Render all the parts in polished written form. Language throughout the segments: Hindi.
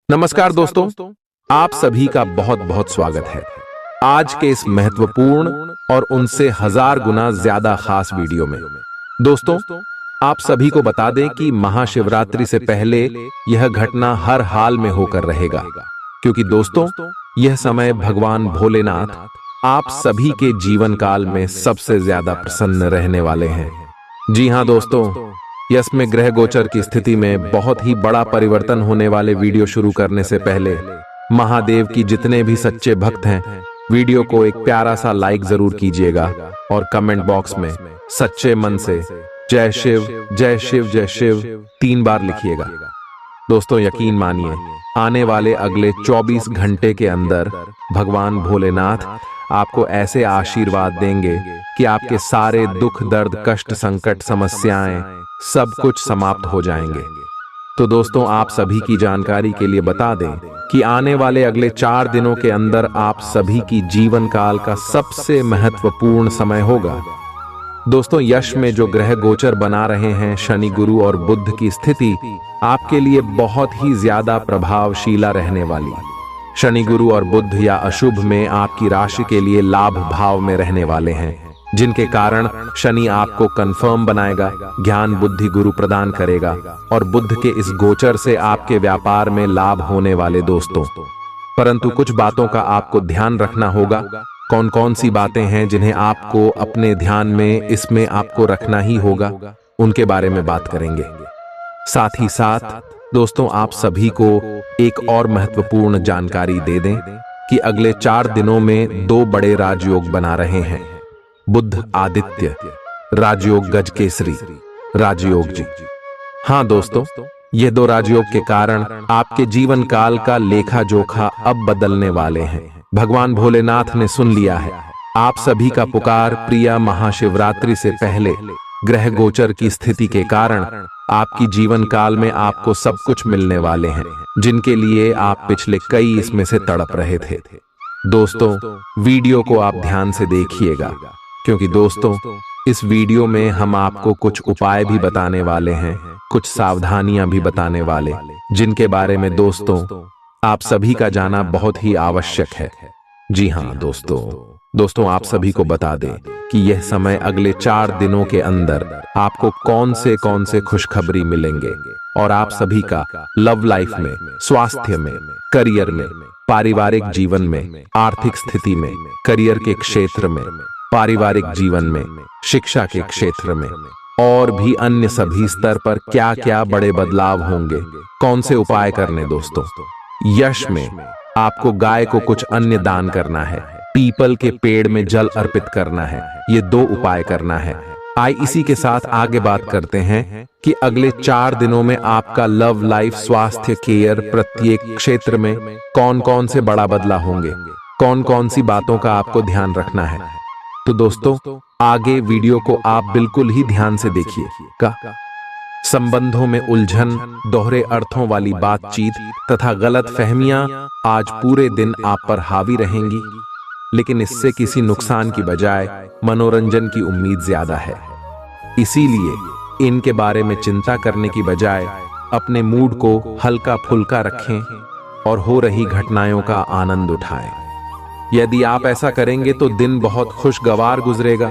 नमस्कार दोस्तों, आप सभी का बहुत बहुत स्वागत है आज के इस महत्वपूर्ण और उनसे हजार गुना ज्यादा खास वीडियो में। दोस्तों, आप सभी को बता दें कि महाशिवरात्रि से पहले यह घटना हर हाल में होकर रहेगा, क्योंकि दोस्तों यह समय भगवान भोलेनाथ आप सभी के जीवन काल में सबसे ज्यादा प्रसन्न रहने वाले हैं। जी हां दोस्तों, यश में ग्रह गोचर की स्थिति में बहुत ही बड़ा परिवर्तन होने वाले वीडियो शुरू करने से पहले महादेव की जितने भी सच्चे भक्त हैं, वीडियो को एक प्यारा सा लाइक जरूर कीजिएगा और कमेंट बॉक्स में सच्चे मन से जय शिव जय शिव जय शिव 3 बार लिखिएगा। दोस्तों यकीन मानिए, आने वाले अगले 24 घंटे के अंदर भगवान भोलेनाथ आपको ऐसे आशीर्वाद देंगे कि आपके सारे दुख दर्द कष्ट संकट समस्याएं सब कुछ समाप्त हो जाएंगे। तो दोस्तों, आप सभी की जानकारी के लिए बता दें कि आने वाले अगले 4 दिनों के अंदर आप सभी की जीवन काल का सबसे महत्वपूर्ण समय होगा। दोस्तों, यश में जो ग्रह गोचर बना रहे हैं शनि गुरु और बुध की स्थिति आपके लिए बहुत ही ज्यादा प्रभावशीला रहने वाली। शनि गुरु और बुध या अशुभ में आपकी राशि के लिए लाभ भाव में रहने वाले हैं, जिनके कारण शनि आपको कंफर्म बनाएगा, ज्ञान बुद्धि गुरु प्रदान करेगा और बुध के इस गोचर से आपके व्यापार में लाभ होने वाले दोस्तों। परंतु कुछ बातों का आपको ध्यान रखना होगा। कौन कौन सी बातें हैं जिन्हें आपको अपने ध्यान में इसमें आपको रखना ही होगा, उनके बारे में बात करेंगे। साथ ही साथ दोस्तों, आप सभी को एक और महत्वपूर्ण जानकारी दे दें कि अगले 4 दिनों में 2 बड़े राजयोग बना रहे हैं। बुध आदित्य राजयोग गजकेसरी राजयोग जी। हाँ दोस्तों, ये 2 राजयोग के कारण आपके जीवन काल का लेखा जोखा अब बदलने वाले हैं। भगवान भोलेनाथ ने सुन लिया है आप सभी का पुकार। प्रिया महाशिवरात्रि से पहले ग्रह गोचर की स्थिति के कारण आपकी जीवन काल में आपको सब कुछ मिलने वाले हैं, जिनके लिए आप पिछले कई इसमें से तड़प रहे थे। दोस्तों, वीडियो को आप ध्यान से देखिएगा, क्योंकि दोस्तों इस वीडियो में हम आपको कुछ उपाय भी बताने वाले हैं, कुछ सावधानियां भी बताने वाले, जिनके बारे में दोस्तों आप सभी का जाना बहुत ही आवश्यक है। जी हाँ दोस्तों आप सभी को बता दें कि यह समय अगले 4 दिनों के अंदर आपको कौन से खुशखबरी मिलेंगे और आप सभी का लव लाइफ में, स्वास्थ्य में, करियर में, पारिवारिक जीवन में, आर्थिक स्थिति में, करियर के क्षेत्र में, पारिवारिक जीवन में, शिक्षा के क्षेत्र में और भी अन्य सभी स्तर पर क्या क्या बड़े बदलाव होंगे, कौन से उपाय करने। दोस्तों, यश में आपको गाय को कुछ अन्य दान करना है, पीपल के पेड़ में जल अर्पित करना है, ये 2 उपाय करना है। आइए इसी के साथ आगे बात करते हैं कि अगले 4 दिनों में आपका लव लाइफ, स्वास्थ्य, केयर प्रत्येक क्षेत्र में कौन कौन से बड़ा बदलाव होंगे, कौन कौन सी बातों का आपको ध्यान रखना है। तो दोस्तों आगे वीडियो को आप बिल्कुल ही ध्यान से देखिए। संबंधों में उलझन, दोहरे अर्थों वाली बातचीत तथा गलत फहमियां आज पूरे दिन आप पर हावी रहेंगी, लेकिन इससे किसी नुकसान की बजाय मनोरंजन की उम्मीद ज्यादा है। इसीलिए इनके बारे में चिंता करने की बजाय अपने मूड को हल्का फुल्का रखें और हो रही घटनाओं का आनंद उठाएं। यदि आप ऐसा करेंगे तो दिन बहुत खुशगवार गुजरेगा।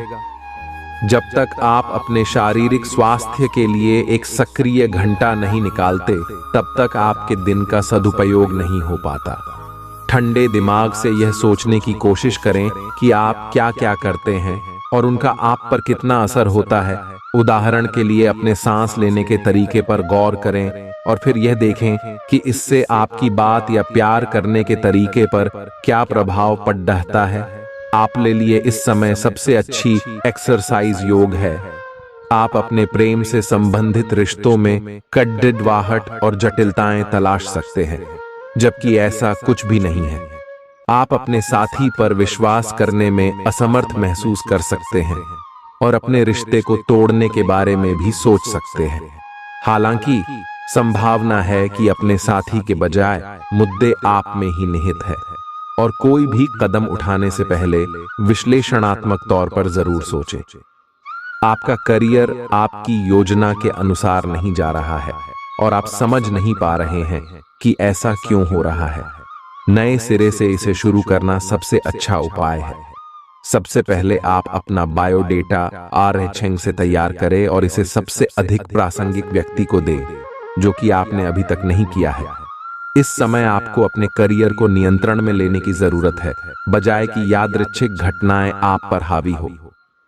जब तक आप अपने शारीरिक स्वास्थ्य के लिए एक सक्रिय घंटा नहीं निकालते, तब तक आपके दिन का सदुपयोग नहीं हो पाता। ठंडे दिमाग से यह सोचने की कोशिश करें कि आप क्या क्या करते हैं और उनका आप पर कितना असर होता है। उदाहरण के लिए अपने सांस लेने के तरीके पर गौर करें और फिर यह देखें कि इससे आपकी बात या प्यार करने के तरीके पर क्या प्रभाव पड़ता है। आप ले लिए इस समय सबसे अच्छी एक्सरसाइज योग है। आप अपने प्रेम से संबंधित रिश्तों में कड़वाहट और जटिलताएं तलाश सकते हैं, जबकि ऐसा कुछ भी नहीं है। आप अपने साथी पर विश्वास करने में असमर्थ महसूस कर सकते हैं और अपने रिश्ते को तोड़ने के बारे में भी सोच सकते हैं। हालांकि संभावना है कि अपने साथी के बजाय मुद्दे आप में ही निहित है और कोई भी कदम उठाने से पहले विश्लेषणात्मक तौर पर जरूर सोचें। आपका करियर आपकी योजना के अनुसार नहीं जा रहा है। और आप समझ नहीं पा रहे हैं कि ऐसा क्यों हो रहा है। नए सिरे से इसे शुरू करना सबसे अच्छा उपाय है। सबसे पहले आप अपना बायोडेटा RH से तैयार करें और इसे सबसे अधिक प्रासंगिक व्यक्ति को दें, जो कि आपने अभी तक नहीं किया है। इस समय आपको अपने करियर को नियंत्रण में लेने की जरूरत है, बजाय कि यादृच्छिक घटनाएं आप पर हावी हो।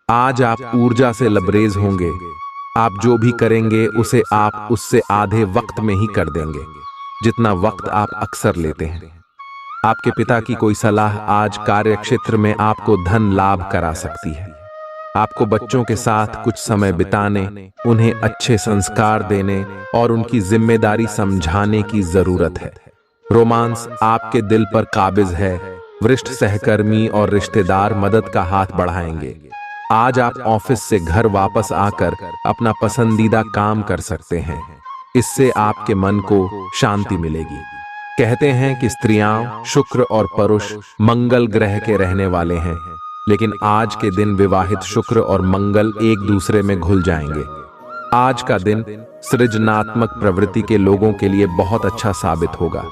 आज आप ऊर्जा से लबरेज होंगे। आप जो भी करेंगे उसे आप उससे आधे वक्त में ही कर देंगे, जितना वक्त आप अक्सर लेते हैं। आपके पिता की कोई सलाह आज कार्यक्षेत्र में आपको धन लाभ करा सकती है। आपको बच्चों के साथ कुछ समय बिताने, उन्हें अच्छे संस्कार देने और उनकी जिम्मेदारी समझाने की जरूरत है। रोमांस आपके दिल पर काबिज है। वरिष्ठ सहकर्मी और रिश्तेदार मदद का हाथ बढ़ाएंगे। आज आप ऑफिस से घर वापस आकर अपना पसंदीदा काम कर सकते हैं। इससे आपके मन को शांति मिलेगी। कहते हैं कि स्त्रियां, शुक्र और पुरुष मंगल ग्रह के रहने वाले हैं, लेकिन आज के दिन विवाहित शुक्र और मंगल एक दूसरे में घुल जाएंगे। आज का दिन सृजनात्मक प्रवृत्ति के लोगों के लिए बहुत अच्छा साबित होगा।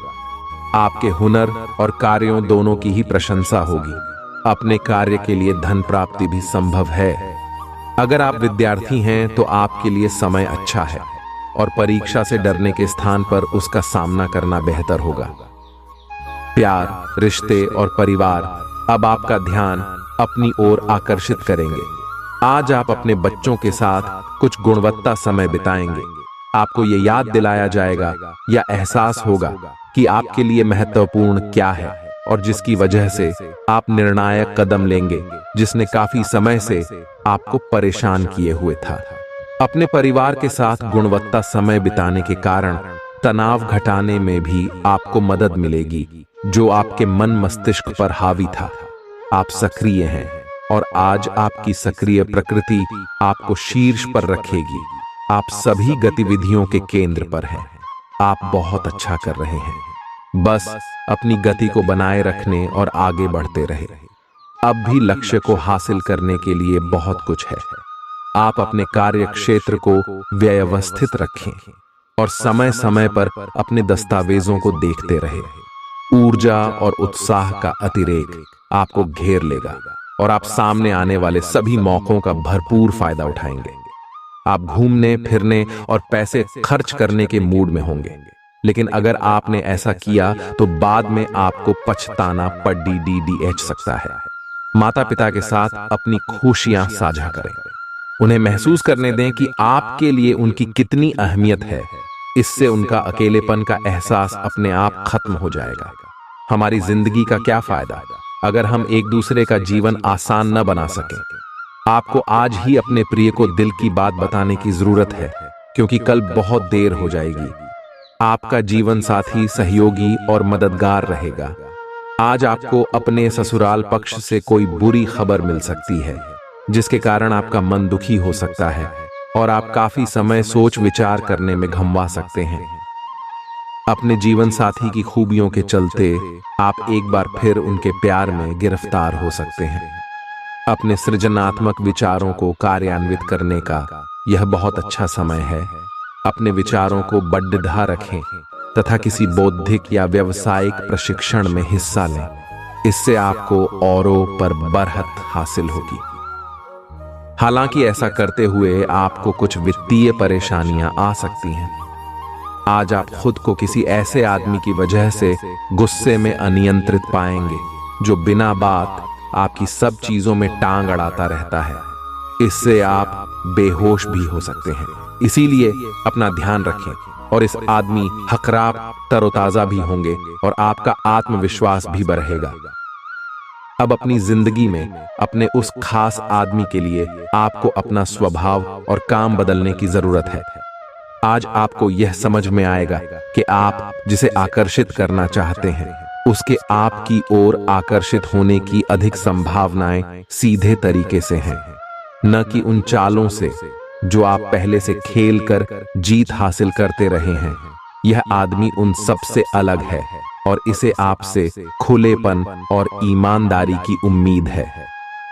आपके हुनर और कार्यों दोनों की ही प्रशंसा होगी। अपने कार्य के लिए धन प्राप्ति भी संभव है। अगर आप विद्यार्थी हैं तो आपके लिए समय अच्छा है और परीक्षा से डरने के स्थान पर उसका सामना करना बेहतर होगा। प्यार, रिश्ते और परिवार अब आपका ध्यान अपनी ओर आकर्षित करेंगे। आज आप अपने बच्चों के साथ कुछ गुणवत्ता समय बिताएंगे। आपको ये याद दिलाया जाएगा या एहसास होगा कि आपके लिए महत्वपूर्ण क्या है और जिसकी वजह से आप निर्णायक कदम लेंगे, जिसने काफी समय से आपको परेशान किए हुए था। अपने परिवार के साथ गुणवत्ता समय बिताने के कारण तनाव घटाने में भी आपको मदद मिलेगी, जो आपके मन मस्तिष्क पर हावी था। आप सक्रिय हैं और आज आपकी सक्रिय प्रकृति आपको शीर्ष पर रखेगी। आप सभी गतिविधियों के केंद्र पर हैं। आप बहुत अच्छा कर रहे हैं। बस अपनी गति को बनाए रखने और आगे बढ़ते रहे। अब भी लक्ष्य को हासिल करने के लिए बहुत कुछ है। आप अपने कार्य क्षेत्र को व्यवस्थित रखें और समय समय पर अपने दस्तावेजों को देखते रहे। ऊर्जा और उत्साह का अतिरेक आपको घेर लेगा और आप सामने आने वाले सभी मौकों का भरपूर फायदा उठाएंगे। आप घूमने फिरने और पैसे खर्च करने के मूड में होंगे, लेकिन अगर आपने ऐसा किया तो बाद में आपको पछताना पड़ सकता है। माता पिता के साथ अपनी खुशियां साझा करें। उन्हें महसूस करने दें कि आपके लिए उनकी कितनी अहमियत है। इससे उनका अकेलेपन का एहसास अपने आप खत्म हो जाएगा। हमारी जिंदगी का क्या फायदा अगर हम एक दूसरे का जीवन आसान न बना सकें। आपको आज ही अपने प्रिय को दिल की बात बताने की जरूरत है, क्योंकि कल बहुत देर हो जाएगी। आपका जीवन साथी सहयोगी और मददगार रहेगा। आज आपको अपने ससुराल पक्ष से कोई बुरी खबर मिल सकती है, जिसके कारण आपका मन दुखी हो सकता है और आप काफी समय सोच विचार करने में घंवा सकते हैं। अपने जीवन साथी की खूबियों के चलते आप एक बार फिर उनके प्यार में गिरफ्तार हो सकते हैं। अपने सृजनात्मक विचारों को कार्यान्वित करने का यह बहुत अच्छा समय है। अपने विचारों को बढ़ा रखें तथा किसी बौद्धिक या व्यावसायिक प्रशिक्षण में हिस्सा लें। इससे आपको औरों पर बरहत हासिल होगी। हालांकि ऐसा करते हुए आपको कुछ वित्तीय परेशानियां आ सकती हैं। आज आप खुद को किसी ऐसे आदमी की वजह से गुस्से में अनियंत्रित पाएंगे, जो बिना बात आपकी सब चीजों में टांग अड़ाता रहता है। इससे आप बेहोश भी हो सकते हैं। इसीलिए अपना ध्यान रखें और इस आदमी हकराप तरोताजा भी होंगे और आपका आत्मविश्वास भी बढ़ेगा। अब अपनी जिंदगी में अपने उस खास आदमी के लिए आपको अपना स्वभाव और काम बदलने की जरूरत है। आज आपको यह समझ में आएगा कि आप जिसे आकर्षित करना चाहते हैं, उसके आपकी ओर आकर्षित होने की अधिक संभावनाएं सीधे तरीके से हैं, न कि उन चालों से जो आप पहले से खेल कर जीत हासिल करते रहे हैं। यह आदमी उन सब से अलग है और इसे आपसे खुलेपन और ईमानदारी की उम्मीद है।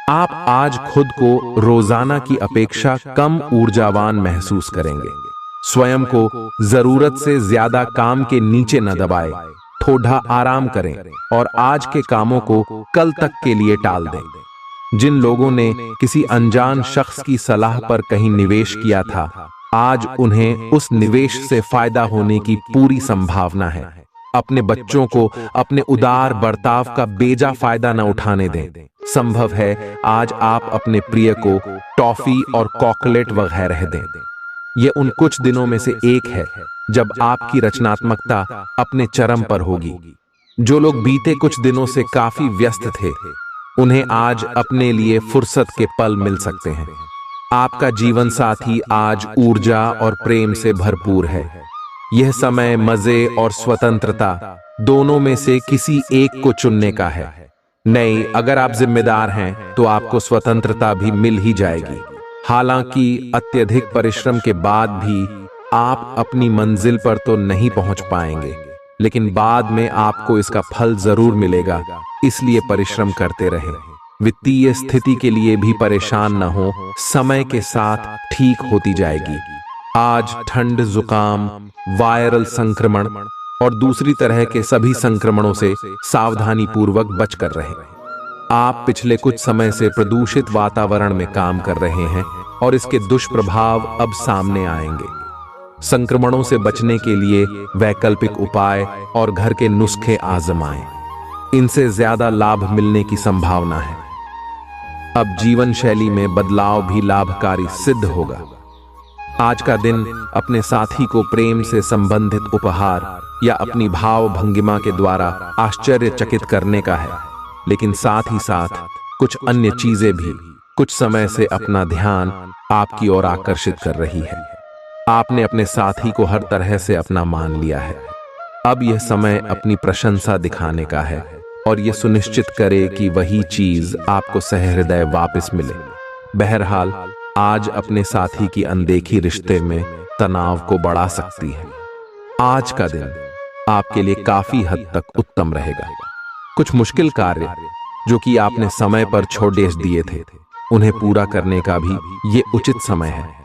आप आज खुद को रोजाना की अपेक्षा कम ऊर्जावान महसूस करेंगे। स्वयं को जरूरत से ज्यादा काम के नीचे न दबाए, थोड़ा आराम करें और आज के कामों को कल तक के लिए टाल दें। जिन लोगों ने किसी अनजान शख्स की सलाह पर कहीं निवेश किया था, आज उन्हें उस निवेश से फायदा होने की पूरी संभावना है। अपने बच्चों को अपने उदार बर्ताव का बेजा फायदा न उठाने दें। संभव है आज आप अपने प्रिय को टॉफी और चॉकलेट वगैरह दें। ये उन कुछ दिनों में से एक है जब आपकी रचनात्मकता अपने चरम पर होगी। जो लोग बीते कुछ दिनों से काफी व्यस्त थे, उन्हें आज अपने लिए फुर्सत के पल मिल सकते हैं। आपका जीवन साथी आज ऊर्जा और प्रेम से भरपूर है। यह समय मजे और स्वतंत्रता दोनों में से किसी एक को चुनने का है। नहीं, अगर आप जिम्मेदार हैं तो आपको स्वतंत्रता भी मिल ही जाएगी। हालांकि अत्यधिक परिश्रम के बाद भी आप अपनी मंजिल पर तो नहीं पहुंच पाएंगे, लेकिन बाद में आपको इसका फल जरूर मिलेगा, इसलिए परिश्रम करते रहें। वित्तीय स्थिति के लिए भी परेशान न हो, समय के साथ ठीक होती जाएगी। आज ठंड, जुकाम, वायरल संक्रमण और दूसरी तरह के सभी संक्रमणों से सावधानी पूर्वक बचकर रहें। आप पिछले कुछ समय से प्रदूषित वातावरण में काम कर रहे हैं और इसके दुष्प्रभाव अब सामने आएंगे। संक्रमणों से बचने के लिए वैकल्पिक उपाय और घर के नुस्खे आजमाएं। इनसे ज्यादा लाभ मिलने की संभावना है। अब जीवन शैली में बदलाव भी लाभकारी सिद्ध होगा। आज का दिन अपने साथी को प्रेम से संबंधित उपहार या अपनी भाव भंगिमा के द्वारा आश्चर्यचकित करने का है, लेकिन साथ ही साथ कुछ अन्य चीजें भी कुछ समय से अपना ध्यान आपकी ओर आकर्षित कर रही है। आपने अपने साथी को हर तरह से अपना मान लिया है। अब यह समय अपनी प्रशंसा दिखाने का है और यह सुनिश्चित करे कि वही चीज आपको सहृदय वापस मिले। बहरहाल, आज अपने साथी की अनदेखी रिश्ते में तनाव को बढ़ा सकती है। आज का दिन आपके लिए काफी हद तक उत्तम रहेगा। कुछ मुश्किल कार्य जो कि आपने समय पर छोड़ दिए थे, उन्हें पूरा करने का भी ये उचित समय है।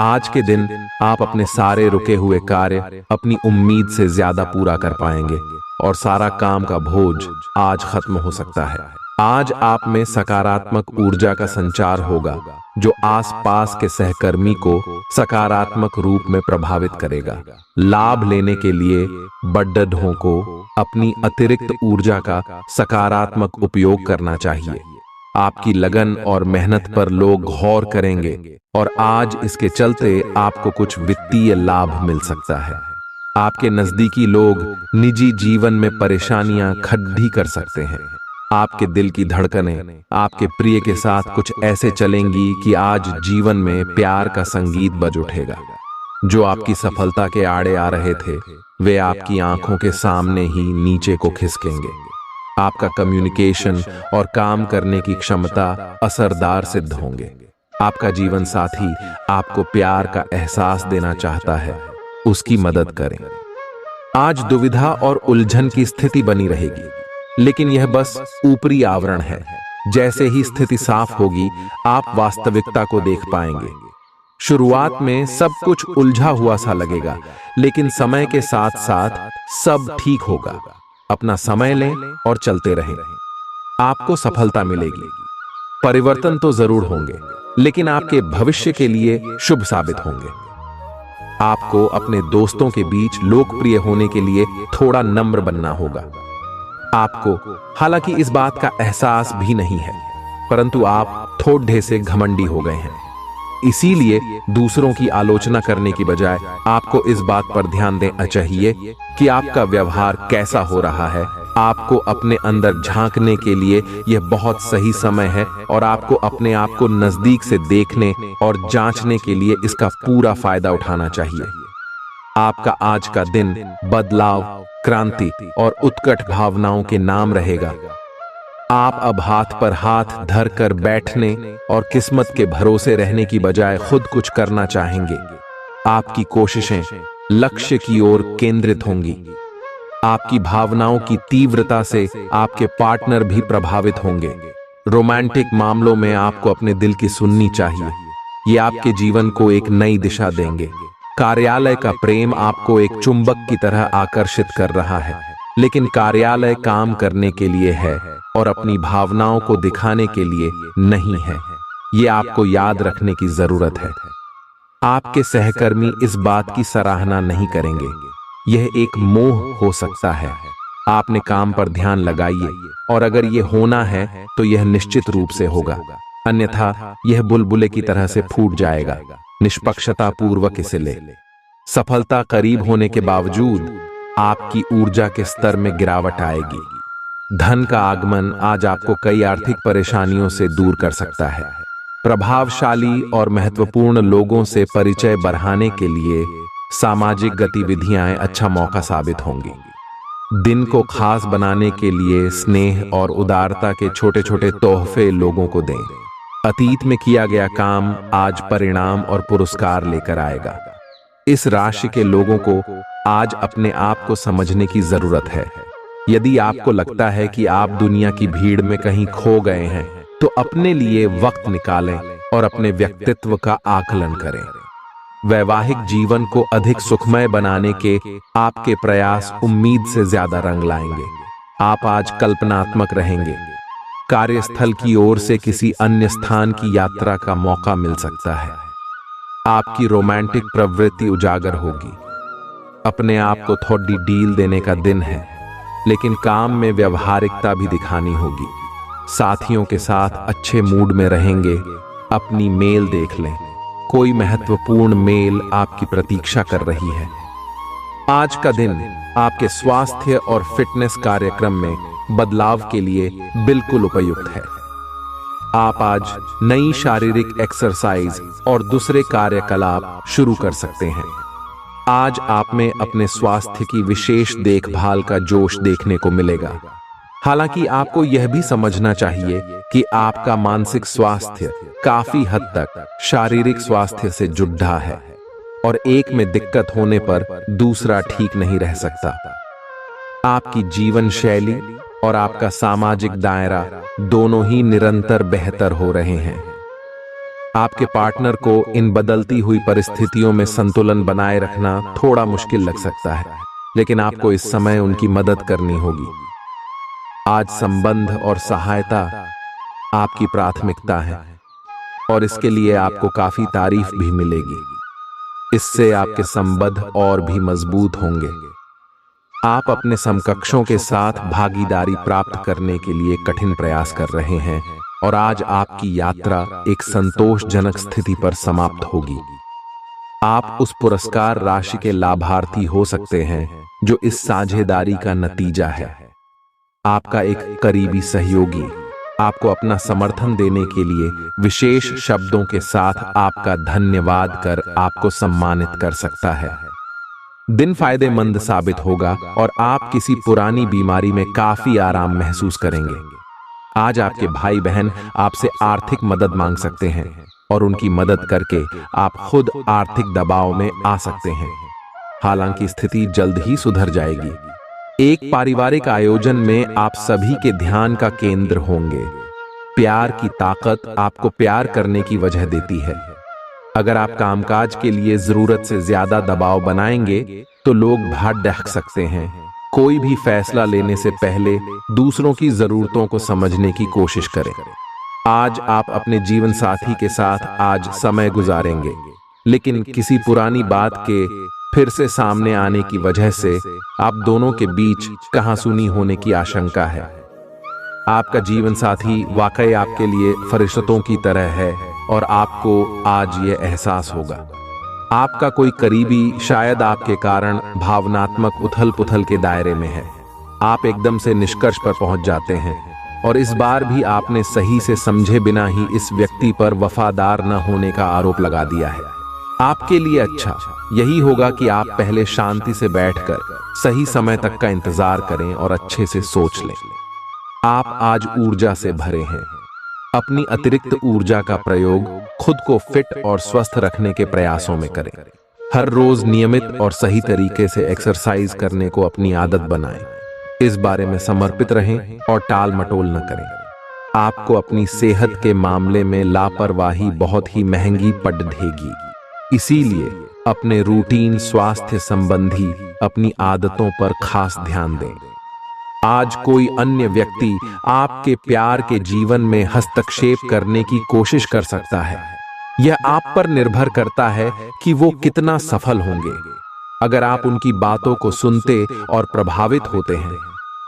आज के दिन आप अपने सारे रुके हुए कार्य अपनी उम्मीद से ज्यादा पूरा कर पाएंगे और सारा काम का बोझ आज खत्म हो सकता है। आज आप में सकारात्मक ऊर्जा का संचार होगा जो आसपास के सहकर्मी को सकारात्मक रूप में प्रभावित करेगा। लाभ लेने के लिए बड्ढों को अपनी अतिरिक्त ऊर्जा का सकारात्मक उपयोग करना चाहिए। आपकी लगन और मेहनत पर लोग गौर करेंगे और आज इसके चलते आपको कुछ वित्तीय लाभ मिल सकता है। आपके नजदीकी लोग निजी जीवन में परेशानियां खड़ी कर सकते हैं। आपके दिल की धड़कनें आपके प्रिय के साथ कुछ ऐसे चलेंगी कि आज जीवन में प्यार का संगीत बज उठेगा। जो आपकी सफलता के आड़े आ रहे थे, वे आपकी आंखों के सामने ही नीचे को खिसकेंगे। आपका कम्युनिकेशन और काम करने की क्षमता असरदार सिद्ध होंगे। आपका जीवन साथी आपको प्यार का एहसास देना चाहता है, उसकी मदद करें। आज दुविधा और उलझन की स्थिति बनी रहेगी, लेकिन यह बस ऊपरी आवरण है। जैसे ही स्थिति साफ होगी, आप वास्तविकता को देख पाएंगे। शुरुआत में सब कुछ उलझा हुआ सा लगेगा, लेकिन समय के साथ साथ सब ठीक होगा। अपना समय लें और चलते रहें। आपको सफलता मिलेगी। परिवर्तन तो जरूर होंगे, लेकिन आपके भविष्य के लिए शुभ साबित होंगे। आपको अपने दोस्तों के बीच लोकप्रिय होने के लिए थोड़ा नम्र बनना होगा। आपको हालांकि इस बात का एहसास भी नहीं है, परंतु आप थोड़े से घमंडी हो गए हैं। इसीलिए दूसरों की आलोचना करने की बजाय आपको इस बात पर ध्यान देना चाहिए कि आपका व्यवहार कैसा हो रहा है। आपको अपने अंदर झांकने के लिए यह बहुत सही समय है और आपको अपने आप को नजदीक से देखने और जांचने के लिए इसका पूरा फायदा उठाना चाहिए। आपका आज का दिन बदलाव, क्रांति और उत्कट भावनाओं के नाम रहेगा। आप अब हाथ पर हाथ धर कर बैठने और किस्मत के भरोसे रहने की बजाय खुद कुछ करना चाहेंगे। आपकी कोशिशें लक्ष्य की ओर केंद्रित होंगी। आपकी भावनाओं की तीव्रता से आपके पार्टनर भी प्रभावित होंगे। रोमांटिक मामलों में आपको अपने दिल की सुननी चाहिए। ये आपके जीवन को एक नई दिशा देंगे। कार्यालय का प्रेम आपको एक चुंबक की तरह आकर्षित कर रहा है, लेकिन कार्यालय काम करने के लिए है और अपनी भावनाओं को दिखाने के लिए नहीं है। ये आपको याद रखने की जरूरत है। आपके सहकर्मी इस बात की सराहना नहीं करेंगे। यह एक मोह हो सकता है। आपने काम पर ध्यान लगाइए, और अगर यह होना है तो यह निश्चित रूप से होगा, अन्यथा यह बुलबुले की तरह से फूट जाएगा। निष्पक्षता पूर्वक इसे ले। सफलता करीब होने के बावजूद आपकी ऊर्जा के स्तर में गिरावट आएगी। धन का आगमन आज आपको कई आर्थिक परेशानियों से दूर कर सकता है। प्रभावशाली और महत्वपूर्ण लोगों से परिचय बढ़ाने के लिए सामाजिक गतिविधियां अच्छा मौका साबित होंगी। दिन को खास बनाने के लिए स्नेह और उदारता के छोटे छोटे तोहफे लोगों को दें। अतीत में किया गया काम आज परिणाम और पुरस्कार लेकर आएगा। इस राशि के लोगों को आज अपने आप को समझने की जरूरत है। यदि आपको लगता है कि आप दुनिया की भीड़ में कहीं खो गए हैं, तो अपने लिए वक्त निकालें और अपने व्यक्तित्व का आकलन करें। वैवाहिक जीवन को अधिक सुखमय बनाने के आपके प्रयास उम्मीद से ज्यादा रंग लाएंगे। आप आज कल्पनात्मक रहेंगे। कार्यस्थल की ओर से किसी अन्य स्थान की यात्रा का मौका मिल सकता है। आपकी रोमांटिक प्रवृत्ति उजागर होगी। अपने आप को थोड़ी डील देने का दिन है, लेकिन काम में व्यवहारिकता भी दिखानी होगी। साथियों के साथ अच्छे मूड में रहेंगे। अपनी मेल देख लें। कोई महत्वपूर्ण मेल आपकी प्रतीक्षा कर रही है। आज का दिन आपके स्वास्थ्य और फिटनेस कार्यक्रम में बदलाव के लिए बिल्कुल उपयुक्त है। आप आज नई शारीरिक एक्सरसाइज और दूसरे कार्यकलाप शुरू कर सकते हैं। आज आप में अपने स्वास्थ्य की विशेष देखभाल का जोश देखने को मिलेगा। हालांकि आपको यह भी समझना चाहिए कि आपका मानसिक स्वास्थ्य काफी हद तक शारीरिक स्वास्थ्य से जुड़ा है, और एक में दिक्कत होने पर दूसरा ठीक नहीं रह सकता। आपकी जीवन शैली और आपका सामाजिक दायरा दोनों ही निरंतर बेहतर हो रहे हैं। आपके पार्टनर को इन बदलती हुई परिस्थितियों में संतुलन बनाए रखना थोड़ा मुश्किल लग सकता है, लेकिन आपको इस समय उनकी मदद करनी होगी। आज संबंध और सहायता आपकी प्राथमिकता है, और इसके लिए आपको काफी तारीफ भी मिलेगी। इससे आपके संबंध और भी मजबूत होंगे। आप अपने समकक्षों के साथ भागीदारी प्राप्त करने के लिए कठिन प्रयास कर रहे हैं, और आज आपकी यात्रा एक संतोषजनक स्थिति पर समाप्त होगी। आप उस पुरस्कार राशि के लाभार्थी हो सकते हैं जो इस साझेदारी का नतीजा है। आपका एक करीबी सहयोगी आपको अपना समर्थन देने के लिए विशेष शब्दों के साथ आपका धन्यवाद कर आपको सम्मानित कर सकता है। दिन फायदेमंद साबित होगा और आप किसी पुरानी बीमारी में काफी आराम महसूस करेंगे। आज आपके भाई बहन आपसे आर्थिक मदद मांग सकते हैं, और उनकी मदद करके आप खुद आर्थिक दबाव में आ सकते हैं। हालांकि स्थिति जल्द ही सुधर जाएगी। एक पारिवारिक आयोजन में आप सभी के ध्यान का केंद्र होंगे। प्यार की ताकत आपको प्यार करने की वजह देती है। अगर आप कामकाज के लिए जरूरत से ज्यादा दबाव बनाएंगे तो लोग भड़क सकते हैं। कोई भी फैसला लेने से पहले दूसरों की जरूरतों को समझने की कोशिश करें। आज आप अपने जीवन साथी के साथ आज समय गुजारेंगे, लेकिन किसी पुरानी बात के फिर से सामने आने की वजह से आप दोनों के बीच कहासुनी होने की आशंका है। आपका जीवन साथी वाकई आपके लिए फरिश्तों की तरह है, और आपको आज यह एहसास होगा। आपका कोई करीबी शायद आपके कारण भावनात्मक उथल पुथल के दायरे में है। आप एकदम से निष्कर्ष पर पहुंच जाते हैं, और इस बार भी आपने सही से समझे बिना ही इस व्यक्ति पर वफादार न होने का आरोप लगा दिया है। आपके लिए अच्छा यही होगा कि आप पहले शांति से बैठकर सही समय तक का इंतजार करें और अच्छे से सोच लें। आप आज ऊर्जा से भरे हैं। अपनी अतिरिक्त ऊर्जा का प्रयोग खुद को फिट और स्वस्थ रखने के प्रयासों में करें। हर रोज नियमित और सही तरीके से एक्सरसाइज करने को अपनी आदत बनाएं। इस बारे में समर्पित रहें और टाल मटोल न करें। आपको अपनी सेहत के मामले में लापरवाही बहुत ही महंगी पड़ देगी। इसीलिए अपने रूटीन स्वास्थ्य संबंधी अपनी आदतों पर खास ध्यान दें। आज कोई अन्य व्यक्ति आपके प्यार के जीवन में हस्तक्षेप करने की कोशिश कर सकता है। यह आप पर निर्भर करता है कि वो कितना सफल होंगे। अगर आप उनकी बातों को सुनते और प्रभावित होते हैं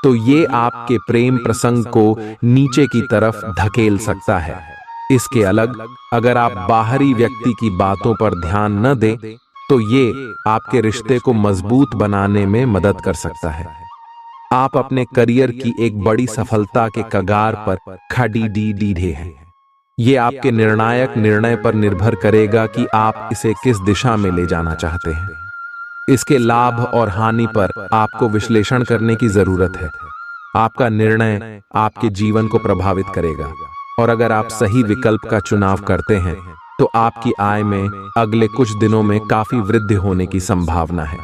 तो ये आपके प्रेम प्रसंग को नीचे की तरफ धकेल सकता है। इसके अलग अगर आप बाहरी व्यक्ति की बातों पर ध्यान न दें तो ये आपके रिश्ते को मजबूत बनाने में मदद कर सकता है। आप अपने करियर की एक बड़ी सफलता के कगार पर खड़े हैं। ये आपके निर्णायक निर्णय पर निर्भर करेगा कि आप इसे किस दिशा में ले जाना चाहते हैं। इसके लाभ और हानि पर आपको विश्लेषण करने की जरूरत है। आपका निर्णय आपके जीवन को प्रभावित करेगा और अगर आप सही विकल्प का चुनाव करते हैं तो आपकी आय में अगले कुछ दिनों में काफी वृद्धि होने की संभावना है।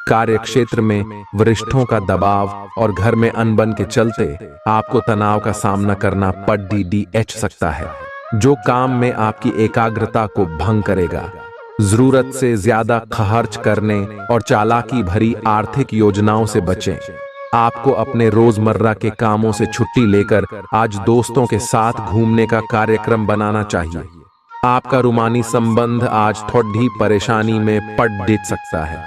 कार्यक्षेत्र में वरिष्ठों का दबाव और घर में अनबन के चलते आपको तनाव का सामना करना पड़ सकता है, जो काम में आपकी एकाग्रता को भंग करेगा। जरूरत से ज्यादा खर्च करने और चालाकी भरी आर्थिक योजनाओं से बचें। आपको अपने रोजमर्रा के कामों से छुट्टी लेकर आज दोस्तों के साथ घूमने का कार्यक्रम बनाना चाहिए। आपका रूमानी संबंध आज थोड़ी परेशानी में पड़ सकता है।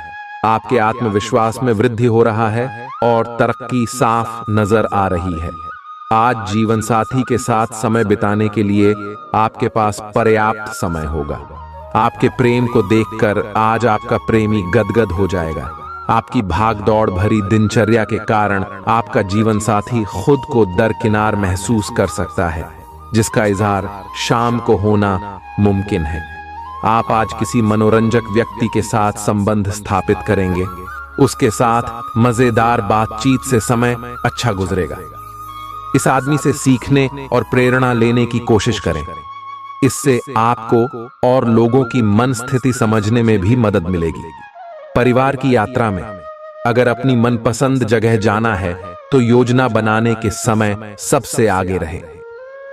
आपके आत्मविश्वास में वृद्धि हो रहा है और तरक्की साफ नजर आ रही है। आज जीवन साथी के साथ समय बिताने के लिए आपके पास पर्याप्त समय होगा। आपके प्रेम को देखकर आज आपका प्रेमी गदगद हो जाएगा। आपकी भागदौड़ भरी दिनचर्या के कारण आपका जीवन साथी खुद को दरकिनार महसूस कर सकता है, जिसका इजहार शाम को होना मुमकिन है। आप आज किसी मनोरंजक व्यक्ति के साथ संबंध स्थापित करेंगे। उसके साथ मजेदार बातचीत से समय अच्छा गुजरेगा। इस आदमी से सीखने और प्रेरणा लेने की कोशिश करें। इससे आपको और लोगों की मन स्थिति समझने में भी मदद मिलेगी। परिवार की यात्रा में अगर अपनी मनपसंद जगह जाना है तो योजना बनाने के समय सबसे आगे रहे।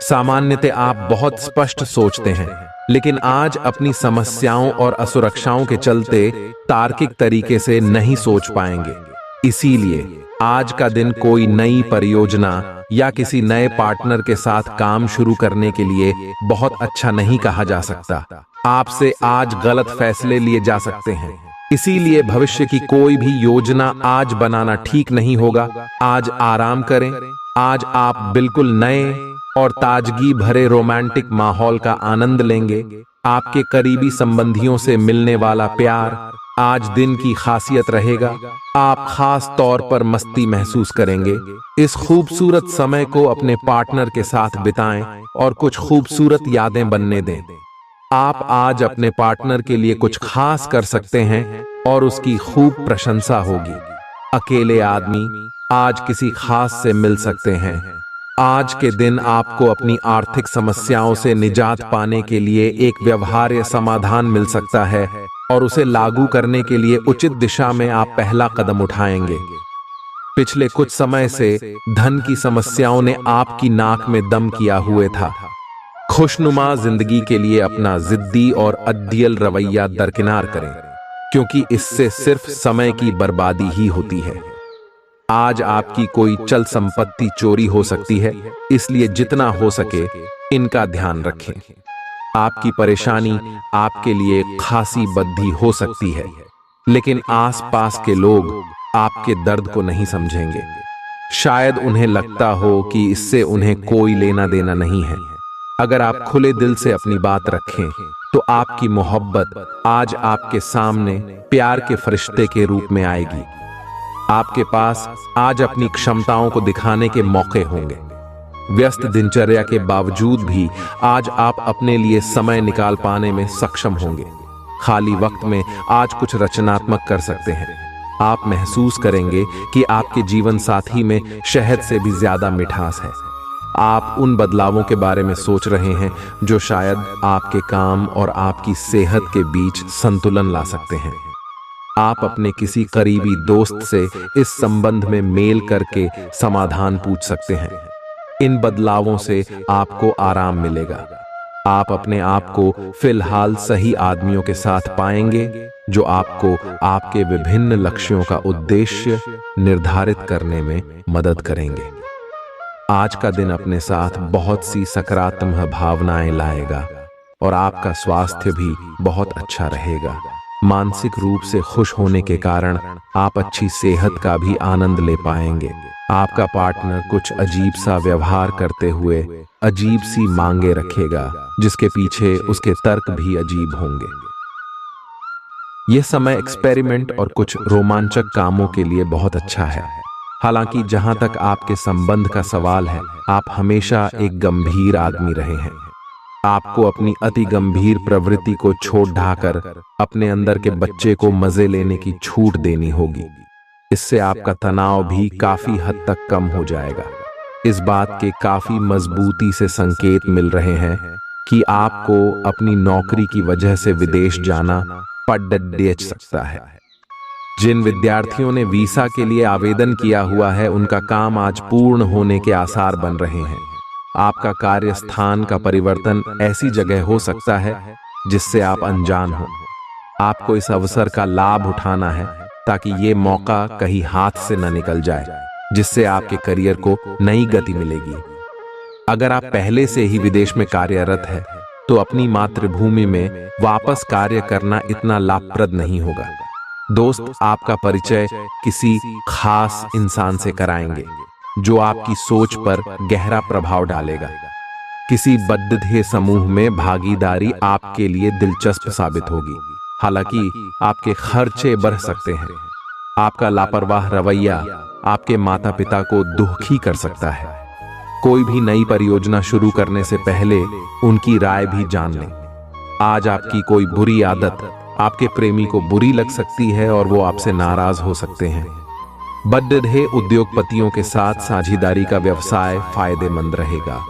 सामान्यतः आप बहुत स्पष्ट सोचते हैं, लेकिन आज अपनी समस्याओं और असुरक्षाओं के चलते तार्किक तरीके से नहीं सोच पाएंगे। इसीलिए आज का दिन कोई नई परियोजना या किसी नए पार्टनर के साथ काम शुरू करने के लिए बहुत अच्छा नहीं कहा जा सकता। आपसे आज गलत फैसले लिए जा सकते हैं। इसीलिए भविष्य की कोई भी योजना आज बनाना ठीक नहीं होगा। आज आराम करें। आज आप बिल्कुल नए और ताजगी भरे रोमांटिक माहौल का आनंद लेंगे। आपके करीबी संबंधियों से मिलने वाला प्यार आज दिन की खासियत रहेगा। आप खास तौर पर मस्ती महसूस करेंगे। इस खूबसूरत समय को अपने पार्टनर के साथ बिताएं और कुछ खूबसूरत यादें बनने दें। आप आज अपने पार्टनर के लिए कुछ खास कर सकते हैं और उसकी खूब प्रशंसा होगी। अकेले आदमी आज किसी खास से मिल सकते हैं। आज के दिन आपको अपनी आर्थिक समस्याओं से निजात पाने के लिए एक व्यवहार्य समाधान मिल सकता है और उसे लागू करने के लिए उचित दिशा में आप पहला कदम उठाएंगे। पिछले कुछ समय से धन की समस्याओं ने आपकी नाक में दम किया हुए था। खुशनुमा जिंदगी के लिए अपना जिद्दी और अद्दियल रवैया दरकिनार करें, क्योंकि इससे सिर्फ समय की बर्बादी ही होती है। आज आपकी कोई चल संपत्ति चोरी हो सकती है, इसलिए जितना हो सके इनका ध्यान रखें। आपकी परेशानी आपके लिए खासी बद्धी हो सकती है, लेकिन आसपास के लोग आपके दर्द को नहीं समझेंगे। शायद उन्हें लगता हो कि इससे उन्हें कोई लेना देना नहीं है। अगर आप खुले दिल से अपनी बात रखें तो आपकी मोहब्बत आज आपके सामने प्यार के फरिश्ते के रूप में आएगी। आपके पास आज अपनी क्षमताओं को दिखाने के मौके होंगे। व्यस्त दिनचर्या के बावजूद भी आज आप अपने लिए समय निकाल पाने में सक्षम होंगे। खाली वक्त में आज कुछ रचनात्मक कर सकते हैं। आप महसूस करेंगे कि आपके जीवन साथी में शहद से भी ज्यादा मिठास है। आप उन बदलावों के बारे में सोच रहे हैं जो शायद आपके काम और आपकी सेहत के बीच संतुलन ला सकते हैं। आप अपने किसी करीबी दोस्त से इस संबंध में मेल करके समाधान पूछ सकते हैं। इन बदलावों से आपको आराम मिलेगा। आप अपने आप को फिलहाल सही आदमियों के साथ पाएंगे जो आपको आपके विभिन्न लक्ष्यों का उद्देश्य निर्धारित करने में मदद करेंगे। आज का दिन अपने साथ बहुत सी सकारात्मक भावनाएं लाएगा और आपका स्वास्थ्य भी बहुत अच्छा रहेगा। मानसिक रूप से खुश होने के कारण आप अच्छी सेहत का भी आनंद ले पाएंगे। आपका पार्टनर कुछ अजीब सा व्यवहार करते हुए अजीब सी मांगे रखेगा, जिसके पीछे उसके तर्क भी अजीब होंगे। यह समय एक्सपेरिमेंट और कुछ रोमांचक कामों के लिए बहुत अच्छा है। हालांकि जहां तक आपके संबंध का सवाल है, आप हमेशा एक गंभीर आदमी रहे हैं। आपको अपनी अति गंभीर प्रवृत्ति को छोड़ ढाकर अपने अंदर के बच्चे को मजे लेने की छूट देनी होगी। इससे आपका तनाव भी काफी हद तक कम हो जाएगा। इस बात के काफी मजबूती से संकेत मिल रहे हैं कि आपको अपनी नौकरी की वजह से विदेश जाना पड़ सकता है। जिन विद्यार्थियों ने वीसा के लिए आवेदन किया हुआ है, उनका काम आज पूर्ण होने के आसार बन रहे हैं। आपका कार्य स्थान का परिवर्तन ऐसी जगह हो सकता है जिससे आप अनजान हो। आपको इस अवसर का लाभ उठाना है ताकि ये मौका कहीं हाथ से न निकल जाए, जिससे आपके करियर को नई गति मिलेगी। अगर आप पहले से ही विदेश में कार्यरत है, तो अपनी मातृभूमि में वापस कार्य करना इतना लाभप्रद नहीं होगा। दोस्त आपका परिचय किसी खास इंसान से कराएंगे जो आपकी सोच पर गहरा प्रभाव डालेगा। किसी बद्ध समूह में भागीदारी आपके लिए दिलचस्प साबित होगी, हालांकि आपके खर्चे बढ़ सकते हैं। आपका लापरवाह रवैया आपके माता पिता को दुखी कर सकता है। कोई भी नई परियोजना शुरू करने से पहले उनकी राय भी जान लें। आज आपकी कोई बुरी आदत आपके प्रेमी को बुरी लग सकती है और वो आपसे नाराज हो सकते हैं। बड़े उद्योगपतियों के साथ साझेदारी का व्यवसाय फायदेमंद रहेगा।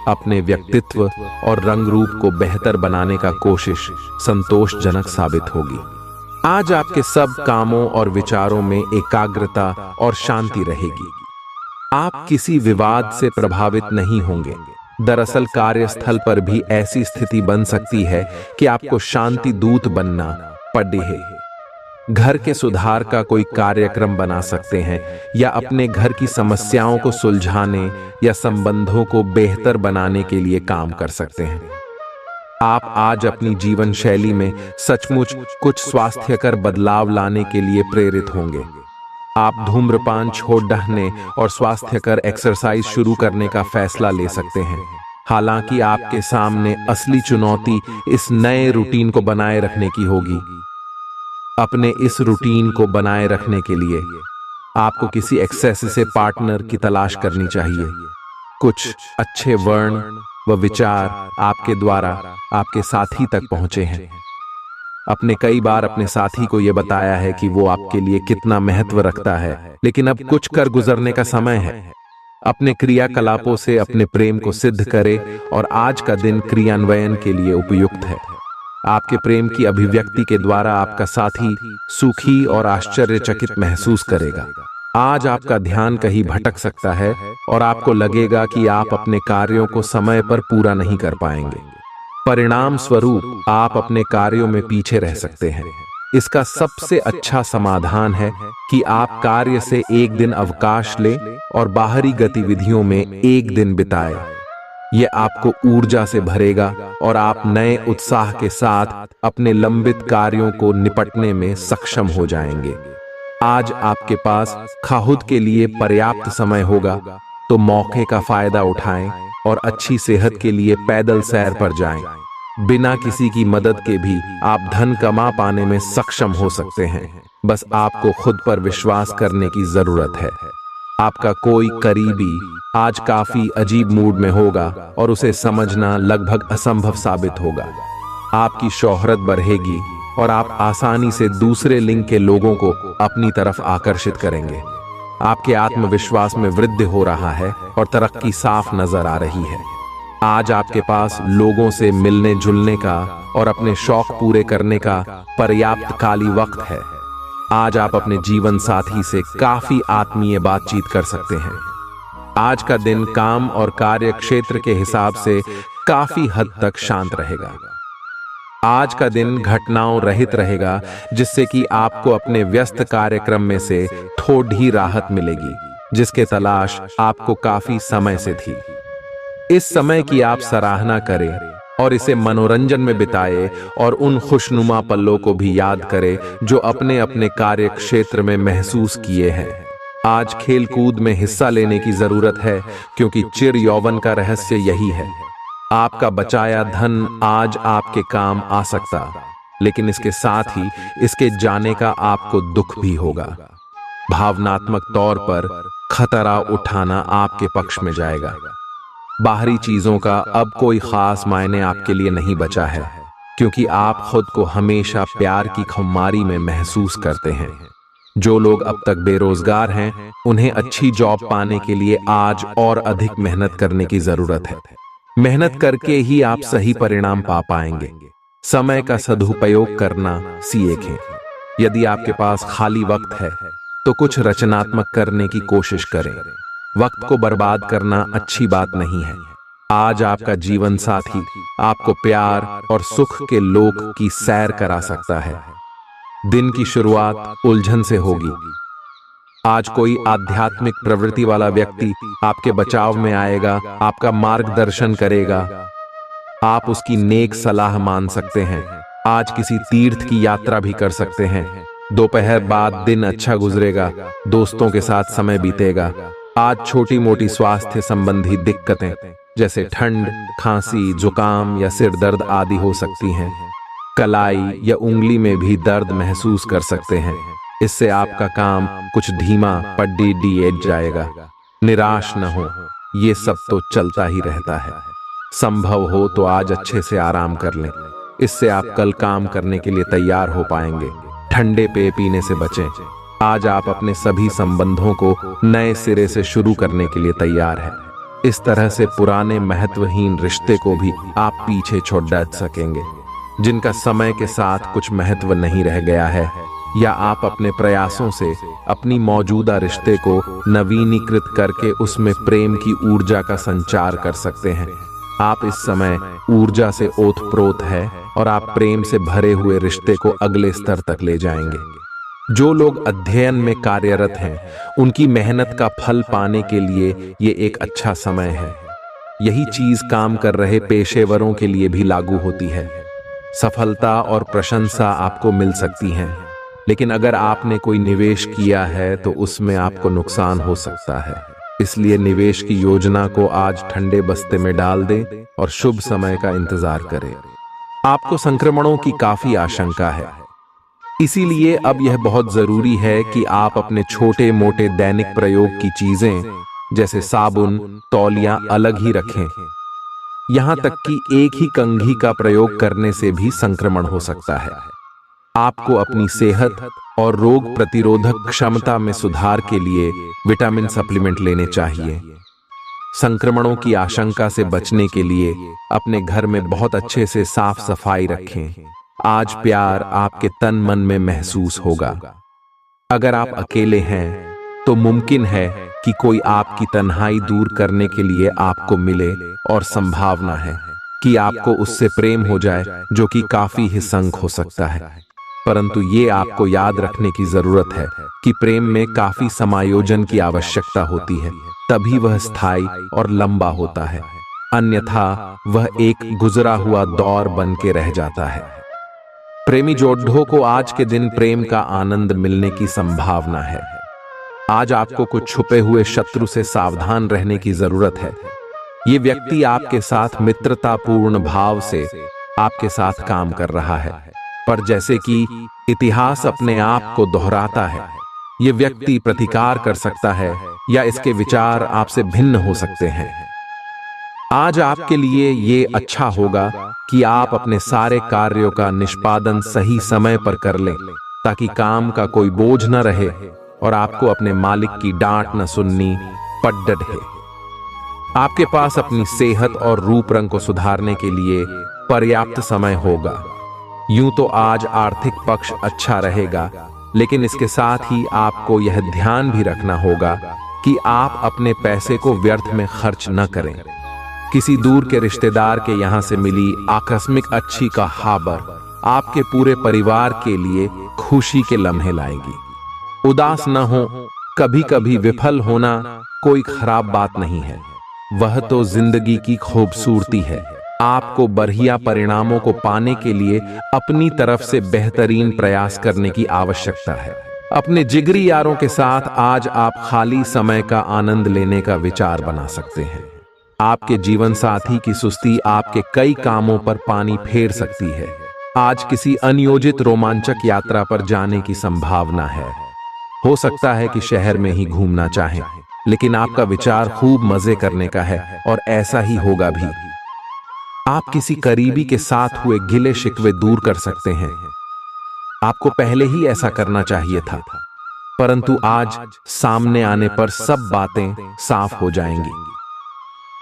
अपने व्यक्तित्व और रंग रूप को बेहतर बनाने का कोशिश संतोषजनक साबित होगी। आज आपके सब कामों और विचारों में एकाग्रता और शांति रहेगी। आप किसी विवाद से प्रभावित नहीं होंगे। दरअसल कार्यस्थल पर भी ऐसी स्थिति बन सकती है कि आपको शांति दूत बनना पड़े। घर के सुधार का कोई कार्यक्रम बना सकते हैं या अपने घर की समस्याओं को सुलझाने या संबंधों को बेहतर बनाने के लिए काम कर सकते हैं। आप आज अपनी जीवन शैली में सचमुच कुछ स्वास्थ्यकर बदलाव लाने के लिए प्रेरित होंगे। आप धूम्रपान छोड़ डालने और स्वास्थ्यकर एक्सरसाइज शुरू करने का फैसला ले सकते हैं। हालांकि आपके सामने असली चुनौती इस नए रूटीन को बनाए रखने की होगी। अपने इस रूटीन को बनाए रखने के लिए आपको किसी एक्सेस से पार्टनर की तलाश करनी चाहिए। कुछ अच्छे वर्ण व विचार आपके द्वारा आपके साथी तक पहुंचे हैं। अपने कई बार अपने साथी को यह बताया है कि वो आपके लिए कितना महत्व रखता है, लेकिन अब कुछ कर गुजरने का समय है। अपने क्रियाकलापों से अपने प्रेम को सिद्ध करें और आज का दिन क्रियान्वयन के लिए उपयुक्त है। आपके प्रेम की अभिव्यक्ति के द्वारा आपका साथी सुखी और आश्चर्यचकित महसूस करेगा। आज आपका ध्यान कहीं भटक सकता है और आपको लगेगा कि आप अपने कार्यों को समय पर पूरा नहीं कर पाएंगे। परिणाम स्वरूप आप अपने कार्यों में पीछे रह सकते हैं। इसका सबसे अच्छा समाधान है कि आप कार्य से एक दिन अवकाश लें और बाहरी गतिविधियों में एक दिन बिताएं। यह आपको ऊर्जा से भरेगा और आप नए उत्साह के साथ अपने लंबित कार्यों को निपटने में सक्षम हो जाएंगे। आज आपके पास खुद के लिए पर्याप्त समय होगा, तो मौके का फायदा उठाएं और अच्छी सेहत के लिए पैदल सैर पर जाएं। बिना किसी की मदद के भी आप धन कमा पाने में सक्षम हो सकते हैं। बस आपको खुद पर विश्वास करने की जरूरत है। आपका कोई करीबी आज काफी अजीब मूड में होगा और उसे समझना लगभग असंभव साबित होगा। आपकी शोहरत बढ़ेगी और आप आसानी से दूसरे लिंग के लोगों को अपनी तरफ आकर्षित करेंगे। आपके आत्मविश्वास में वृद्धि हो रहा है और तरक्की साफ नजर आ रही है। आज आपके पास लोगों से मिलने जुलने का और अपने शौक पूरे करने का पर्याप्त काली वक्त है। आज आप अपने जीवन साथी से काफी आत्मीय बातचीत कर सकते हैं। आज का दिन काम और कार्य क्षेत्र के हिसाब से काफी हद तक शांत रहेगा। आज का दिन घटनाओं रहित रहेगा, जिससे कि आपको अपने व्यस्त कार्यक्रम में से थोड़ी राहत मिलेगी, जिसके तलाश आपको काफी समय से थी। इस समय की आप सराहना करें और इसे मनोरंजन में बिताए और उन खुशनुमा पलों को भी याद करें जो अपने अपने कार्य क्षेत्र में महसूस किए हैं। आज खेल कूद में हिस्सा लेने की जरूरत है, क्योंकि चिर यौवन का रहस्य यही है। आपका बचाया धन आज आपके काम आ सकता, लेकिन इसके साथ ही इसके जाने का आपको दुख भी होगा। भावनात्मक तौर पर खतरा उठाना आपके पक्ष में जाएगा। बाहरी चीजों का अब कोई खास मायने आपके लिए नहीं बचा है, क्योंकि आप खुद को हमेशा प्यार की खुमारी में महसूस करते हैं। जो लोग अब तक बेरोजगार हैं, उन्हें अच्छी जॉब पाने के लिए आज और अधिक मेहनत करने की जरूरत है। मेहनत करके ही आप सही परिणाम पा पाएंगे। समय का सदुपयोग करना सीखें। यदि आपके पास खाली वक्त है तो कुछ रचनात्मक करने की कोशिश करें। वक्त को बर्बाद करना अच्छी बात नहीं है। आज आपका जीवन साथी आपको प्यार और सुख के लोक की सैर करा सकता है। दिन की शुरुआत उलझन से होगी। आज कोई आध्यात्मिक प्रवृत्ति वाला व्यक्ति आपके बचाव में आएगा, आपका मार्गदर्शन करेगा। आप उसकी नेक सलाह मान सकते हैं। आज किसी तीर्थ की यात्रा भी कर सकते हैं। दोपहर बाद दिन अच्छा गुजरेगा, दोस्तों के साथ समय बीतेगा। आज छोटी मोटी स्वास्थ्य संबंधी दिक्कतें जैसे ठंड, खांसी, जुकाम या सिर दर्द आदि हो सकती हैं। कलाई या उंगली में भी दर्द महसूस कर सकते हैं। इससे आपका काम कुछ धीमा पड़ जाएगा। निराश न हो, ये सब तो चलता ही रहता है। संभव हो तो आज अच्छे से आराम कर लें, इससे आप कल काम करने के लिए तैयार हो पाएंगे। ठंडे पेय पीने से बचें। आज आप अपने सभी संबंधों को नए सिरे से शुरू करने के लिए तैयार हैं। इस तरह से पुराने महत्वहीन रिश्ते को भी आप पीछे छोड़ सकेंगे, जिनका समय के साथ कुछ महत्व नहीं रह गया है, या आप अपने प्रयासों से अपनी मौजूदा रिश्ते को नवीनीकृत करके उसमें प्रेम की ऊर्जा का संचार कर सकते हैं। आप इस समय ऊर्जा से ओतप्रोत है और आप प्रेम से भरे हुए रिश्ते को अगले स्तर तक ले जाएंगे। जो लोग अध्ययन में कार्यरत हैं, उनकी मेहनत का फल पाने के लिए ये एक अच्छा समय है। यही चीज काम कर रहे पेशेवरों के लिए भी लागू होती है। सफलता और प्रशंसा आपको मिल सकती है, लेकिन अगर आपने कोई निवेश किया है तो उसमें आपको नुकसान हो सकता है। इसलिए निवेश की योजना को आज ठंडे बस्ते में डाल दें और शुभ समय का इंतजार करें। आपको संक्रमणों की काफी आशंका है, इसीलिए अब यह बहुत जरूरी है कि आप अपने छोटे मोटे दैनिक प्रयोग की चीजें जैसे साबुन, तौलिया अलग ही रखें। यहां तक कि एक ही कंघी का प्रयोग करने से भी संक्रमण हो सकता है। आपको अपनी सेहत और रोग प्रतिरोधक क्षमता में सुधार के लिए विटामिन सप्लीमेंट लेने चाहिए। संक्रमणों की आशंका से बचने के लिए अपने घर में बहुत अच्छे से साफ सफाई रखें। आज प्यार आपके तन मन में महसूस होगा। अगर आप अकेले हैं तो मुमकिन है कि कोई आपकी तन्हाई दूर करने के लिए आपको मिले, और संभावना है कि आपको उससे प्रेम हो जाए, जो कि काफी हिंसक हो सकता है। परंतु ये आपको याद रखने की जरूरत है कि प्रेम में काफी समायोजन की आवश्यकता होती है, तभी वह स्थायी और लंबा होता है। अन्यथा वह एक गुजरा हुआ दौर बन के रह जाता है। प्रेमी जोड़ों को आज के दिन प्रेम का आनंद मिलने की संभावना है। आज आपको कुछ छुपे हुए शत्रु से सावधान रहने की जरूरत है। ये व्यक्ति आपके साथ मित्रतापूर्ण भाव से आपके साथ काम कर रहा है, पर जैसे कि इतिहास अपने आप को दोहराता है, ये व्यक्ति प्रतिकार कर सकता है या इसके विचार आपसे भिन्न हो सकते हैं। आज आपके लिए ये अच्छा होगा कि आप अपने सारे कार्यों का निष्पादन सही समय पर कर लें, ताकि काम का कोई बोझ न रहे और आपको अपने मालिक की डांट न सुननी पड़े। आपके पास अपनी सेहत और रूप रंग को सुधारने के लिए पर्याप्त समय होगा। यूं तो आज आर्थिक पक्ष अच्छा रहेगा, लेकिन इसके साथ ही आपको यह ध्यान भी रखना होगा कि आप अपने पैसे को व्यर्थ में खर्च न करें। किसी दूर के रिश्तेदार के यहां से मिली आकस्मिक अच्छी का खबर आपके पूरे परिवार के लिए खुशी के लम्हे लाएगी। उदास न हो, कभी कभी विफल होना कोई खराब बात नहीं है, वह तो जिंदगी की खूबसूरती है। आपको बढ़िया परिणामों को पाने के लिए अपनी तरफ से बेहतरीन प्रयास करने की आवश्यकता है। अपने जिगरी यारों के साथ आज आप खाली समय का आनंद लेने का विचार बना सकते हैं। आपके जीवन साथी की सुस्ती आपके कई कामों पर पानी फेर सकती है। आज किसी अनियोजित रोमांचक यात्रा पर जाने की संभावना है। हो सकता है कि शहर में ही घूमना चाहें, लेकिन आपका विचार खूब मजे करने का है और ऐसा ही होगा भी। आप किसी करीबी के साथ हुए गिले शिकवे दूर कर सकते हैं। आपको पहले ही ऐसा करना चाहिए था, परंतु आज सामने आने पर सब बातें साफ हो जाएंगी।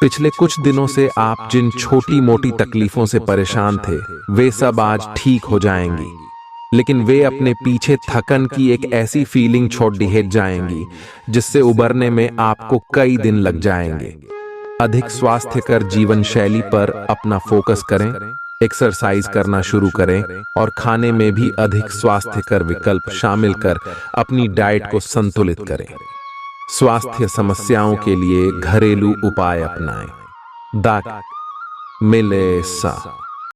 पिछले कुछ दिनों से आप जिन छोटी मोटी तकलीफों से परेशान थे, वे सब आज ठीक हो जाएंगी, लेकिन वे अपने पीछे थकन की एक ऐसी फीलिंग छोड़ दिहेज जाएंगी जिससे उबरने में आपको कई दिन लग जाएंगे। अधिक स्वास्थ्यकर जीवन शैली पर अपना फोकस करें, एक्सरसाइज करना शुरू करें और खाने में भी अधिक स्वास्थ्यकर विकल्प शामिल कर अपनी डाइट को संतुलित करें। स्वास्थ्य समस्याओं के लिए घरेलू उपाय अपनाएं। दाक मिले सा।